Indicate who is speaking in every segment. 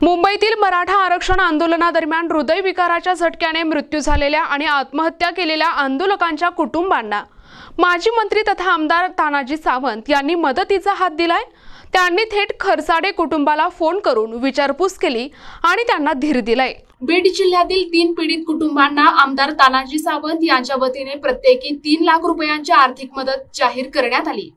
Speaker 1: मुंबईतील मराठा आरक्षण आंदोलनादरम्यान हृदयविकाराच्या झटक्याने मृत्यू झालेल्या आणि आत्महत्या केलेल्या आंदोलकांच्या कुटुंबांना माजी मंत्री तथा आमदार तानाजी सावंत यांनी मदतीचा हात दिलाय। त्यांनी थेट खरसाडे कुटुंबाला फोन करून विचारपूस केली आणि त्यांना धीर दिलाय। बीड जिल्ह्यातील 3 पीडित कुटुंबांना आमदार तानाजी सावंत यांच्या वतीने प्रत्येकी 3 लाख रुपयांची आर्थिक मदत जाहीर करण्यात आली।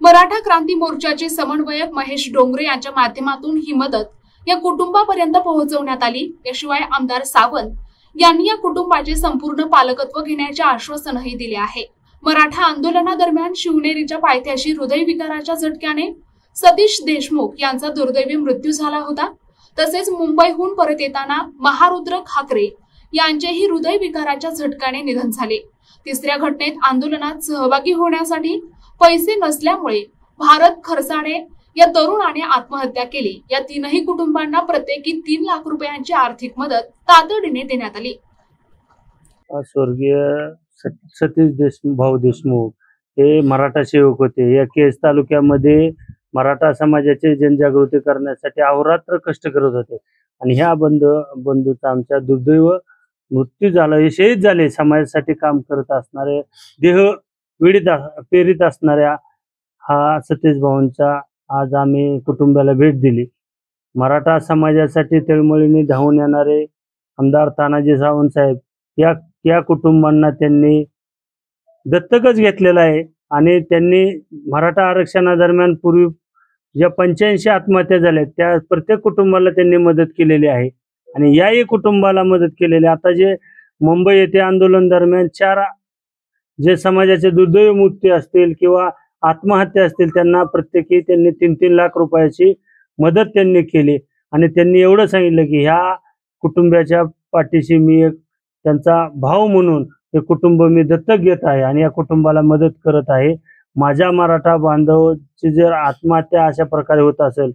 Speaker 1: मराठा क्रांती मोर्चाचे समन्वयक महेश डोंगरे यांच्या माध्यमातून ही मदत या कुटुंबापर्यंत पोहोचवण्यात आली। याशिवाय आमदार सावंत यांनी या कुटुंबाचे संपूर्ण पालकत्व घेण्याचे आश्वासनही दिले आहे। मराठा आंदोलनादरम्यान शिवनेरीच्या पायथ्याशी हृदयविकाराच्या झटक्याने सतीश देशमुख यांचा दुर्दैवी मृत्यू झाला होता। तसेच मुंबईहून परत येताना महारुद्र खाकरे यांचेही हृदयविकाराच्या झटक्याने निधन झाले। तिसऱ्या घटनेत आंदोलनात सहभागी होण्यासाठी पैसे नसल्यामुळे भारत खरसाडे या तरुणाने आत्महत्या केली। या 3ही कुटुंबांना प्रत्येकी 3 लाख रुपयांची आर्थिक मदत तातडीने देण्यात आली।
Speaker 2: स्वर्गीय सतीश भाऊ देशमुख हे मराठा सेवक होते। या केज तालुक्यामध्ये मराठा समाजाची जनजागृती करण्यासाठी अहोरात्र कष्ट करत होते आणि ह्या बंधूचा आमच्या दुर्दैव मृत्यू झाला। हे शहीद झाले। समाजासाठी काम करत असणारे देह पेरीत असणाऱ्या हा सतीश भाऊंचा आज आम्ही कुटुंबाला भेट दिली। मराठा समाजासाठी तळमळीने धावून येणारे आमदार तानाजी सावंत साहेब या कुटुंबांना त्यांनी दत्तकच घेतलेला आहे आणि त्यांनी मराठा आरक्षणादरम्यान पूर्वी ज्या 85 आत्महत्या झाल्या त्या प्रत्येक कुटुंबाला त्यांनी मदत केलेली आहे आणि याही कुटुंबाला मदत केलेली। आता जे मुंबई येथे आंदोलन दरम्यान 4 जे समाजाचे दुर्दैवी मृत्यू असतील किंवा आत्महत्या असतील त्यांना प्रत्येकी त्यांनी 3-3 लाख रुपयाची मदत त्यांनी केली आणि त्यांनी एवढं सांगितलं की ह्या कुटुंबाच्या पाठीशी मी एक त्यांचा भाऊ म्हणून हे कुटुंब मी दत्तक घेत आहे आणि या कुटुंबाला मदत करत आहे। माझ्या मराठा बांधवाची जर आत्महत्या अशा प्रकारे होत असेल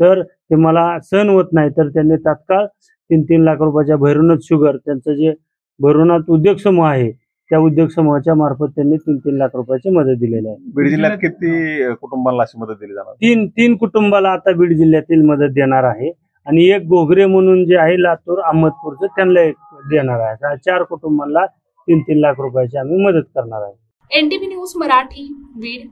Speaker 2: तर ते मला सहन होत नाही, तर त्यांनी तात्काळ 3-3 लाख रुपयाच्या भैरवनाथ शुगर त्यांचं जे भैरवनाथ उद्योग समूह आहे त्या उद्योग समूहाच्या मार्फत त्यांनी 3-3 लाख रुपयाची मदत दिलेली आहे।
Speaker 3: बीड जिल्ह्यात किती कुटुंबांना अशी मदत दिली जाणार?
Speaker 2: 3 कुटुंबाला आता बीड जिल्ह्यातील मदत देणार आहे आणि एक घोगरे म्हणून जे आहे लातूर अहमदपूरचं त्यांना एक देणार आहे। 4 कुटुंबांना 3-3 लाख रुपयाची आम्ही मदत करणार आहे।
Speaker 1: NTV news Marathi, Beed.